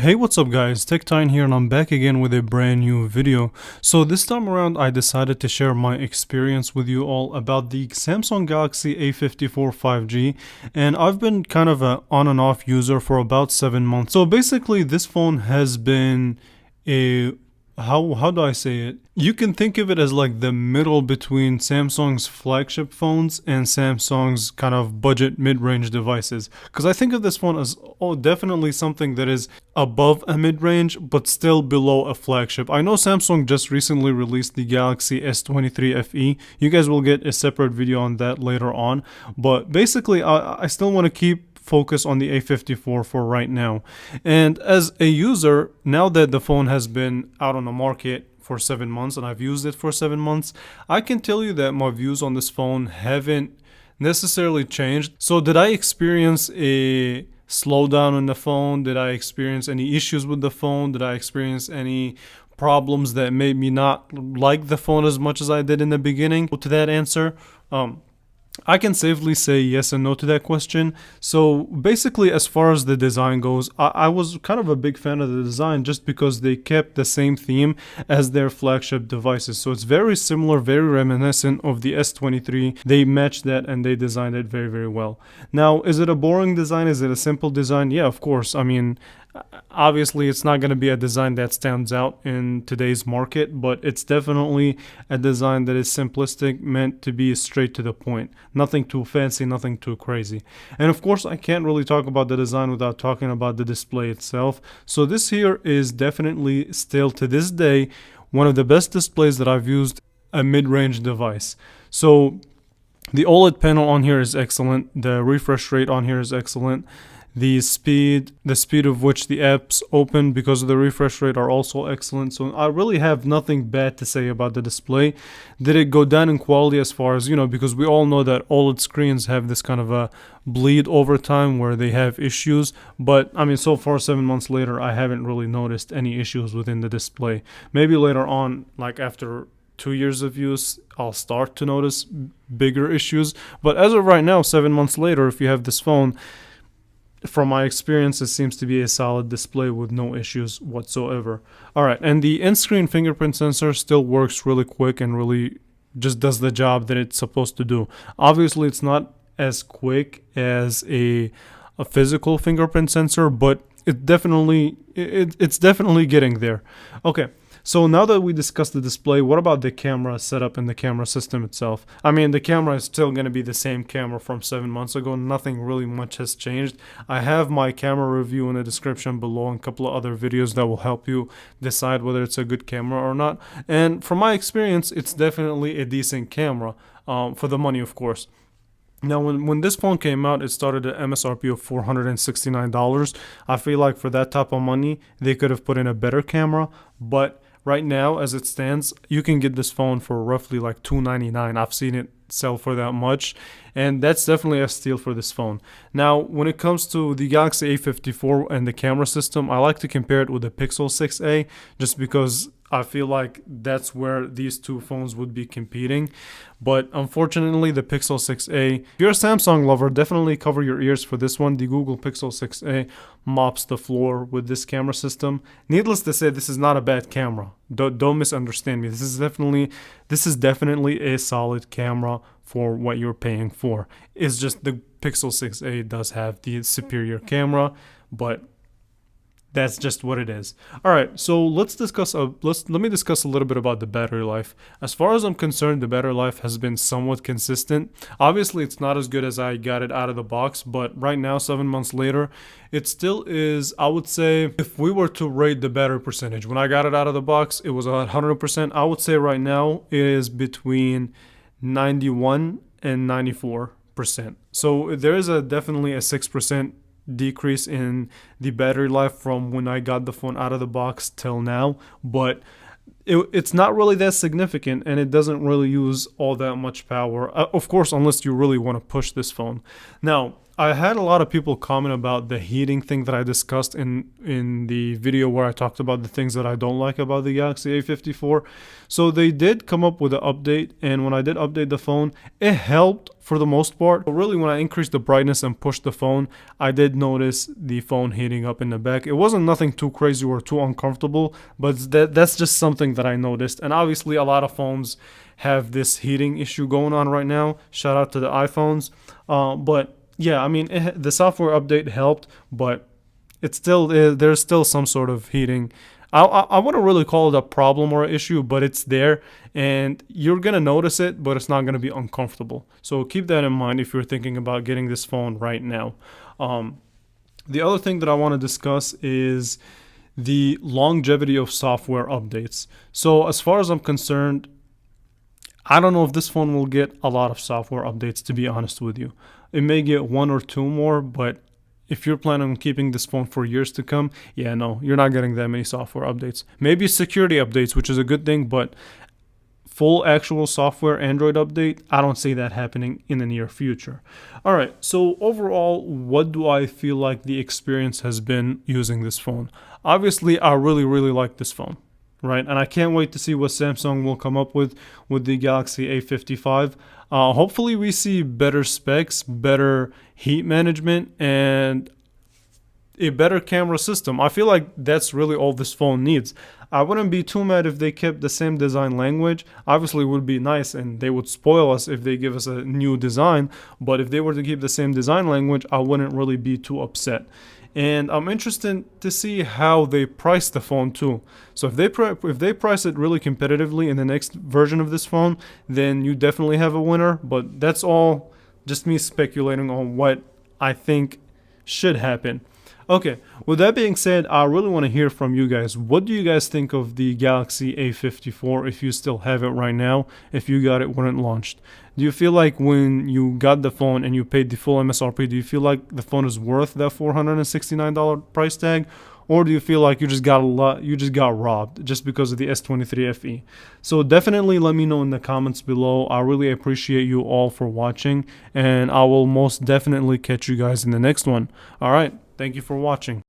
Hey, what's up guys, TechTime here and I'm back again with a brand new video. So this time around I decided to share my experience with you all about the Samsung Galaxy A54 5G, and I've been kind of an on and off user for about 7 months. So basically this phone has been a how do I say it? You can think of it as like the middle between Samsung's flagship phones and Samsung's kind of budget mid-range devices. Because I think of this phone as definitely something that is above a mid-range but still below a flagship. I know Samsung just recently released the Galaxy S23 FE. You guys will get a separate video on that later on. But basically I still want to keep focus on the A54 for right now. And as a user, now that the phone has been out on the market for 7 months and I've used it for 7 months, I can tell you that my views on this phone haven't necessarily changed. So did I experience a slowdown in the phone? Did I experience any issues with the phone? Did I experience any problems that made me not like the phone as much as I did in the beginning? To that answer, I can safely say yes and no to that question. So basically, as far as the design goes, I was kind of a big fan of the design just because they kept the same theme as their flagship devices. So it's very similar, very reminiscent of the S23. They matched that and they designed it very, very well. Now, is it a boring design? Is it a simple design? Yeah, of course. I mean, obviously it's not going to be a design that stands out in today's market, but it's definitely a design that is simplistic, meant to be straight to the point. Nothing too fancy, nothing too crazy. And of course I can't really talk about the design without talking about the display itself. So this here is definitely still to this day one of the best displays that I've used a mid-range device. So the OLED panel on here is excellent, the refresh rate on here is excellent. The speed of which the apps open because of the refresh rate are also excellent. So I really have nothing bad to say about the display. Did it go down in quality as far as, because we all know that OLED screens have this kind of a bleed over time where they have issues. But I mean, so far 7 months later, I haven't really noticed any issues within the display. Maybe later on, like after 2 years of use, I'll start to notice bigger issues. But as of right now, 7 months later, if you have this phone, from my experience, it seems to be a solid display with no issues whatsoever. Alright, and the in-screen fingerprint sensor still works really quick and really just does the job that it's supposed to do. Obviously, it's not as quick as a physical fingerprint sensor, but it's definitely getting there. Okay. So now that we discussed the display, what about the camera setup and the camera system itself? I mean, the camera is still going to be the same camera from 7 months ago. Nothing really much has changed. I have my camera review in the description below and a couple of other videos that will help you decide whether it's a good camera or not. And from my experience, it's definitely a decent camera, for the money, of course. Now, when this phone came out, it started at MSRP of $469. I feel like for that type of money, they could have put in a better camera, but right now, as it stands, you can get this phone for roughly like $299. I've seen it sell for that much, and that's definitely a steal for this phone. Now, when it comes to the Galaxy A54 and the camera system, I like to compare it with the Pixel 6a just because I feel like that's where these two phones would be competing. But unfortunately, the Pixel 6a, if you're a Samsung lover, definitely cover your ears for this one. The Google Pixel 6a mops the floor with this camera system. Needless to say, this is not a bad camera. Don't misunderstand me. This is definitely a solid camera for what you're paying for. It's just the Pixel 6a does have the superior camera, but that's just what it is. All right, so let me discuss a little bit about the battery life. As far as I'm concerned, the battery life has been somewhat consistent. Obviously, it's not as good as I got it out of the box, but right now, 7 months later, it still is. I would say if we were to rate the battery percentage, when I got it out of the box, it was 100%. I would say right now it is between 91 and 94%. So there is definitely a 6% decrease in the battery life from when I got the phone out of the box till now, but it's not really that significant and it doesn't really use all that much power, of course, unless you really want to push this phone. Now, I had a lot of people comment about the heating thing that I discussed in the video where I talked about the things that I don't like about the Galaxy A54. So they did come up with an update, and when I did update the phone, it helped for the most part. But really, when I increased the brightness and pushed the phone, I did notice the phone heating up in the back. It wasn't nothing too crazy or too uncomfortable, but that's just something that I noticed. And obviously, a lot of phones have this heating issue going on right now. Shout out to the iPhones. But yeah, I mean, the software update helped, but it's still there's still some sort of heating. I wouldn't really call it a problem or an issue, but it's there and you're gonna notice it, but it's not gonna be uncomfortable. So keep that in mind if you're thinking about getting this phone right now. The other thing that I want to discuss is the longevity of software updates. So as far as I'm concerned, I don't know if this phone will get a lot of software updates, to be honest with you. It may get one or two more, but if you're planning on keeping this phone for years to come, yeah, no, you're not getting that many software updates. Maybe security updates, which is a good thing, but full actual software Android update, I don't see that happening in the near future. All right, so overall, what do I feel like the experience has been using this phone? Obviously, I really, really like this phone, right? And I can't wait to see what Samsung will come up with the Galaxy A55. Hopefully we see better specs, better heat management, and a better camera system. I feel like that's really all this phone needs. I wouldn't be too mad if they kept the same design language. Obviously it would be nice and they would spoil us if they give us a new design, but if they were to keep the same design language, I wouldn't really be too upset. And I'm interested to see how they price the phone too. So if they price it really competitively in the next version of this phone, then you definitely have a winner. But that's all just me speculating on what I think should happen. Okay, with that being said, I really want to hear from you guys. What do you guys think of the Galaxy A54 if you still have it right now, if you got it when it launched? Do you feel like when you got the phone and you paid the full MSRP, do you feel like the phone is worth that $469 price tag? Or do you feel like you just got robbed just because of the S23 FE? So definitely let me know in the comments below. I really appreciate you all for watching, and I will most definitely catch you guys in the next one. All right. Thank you for watching.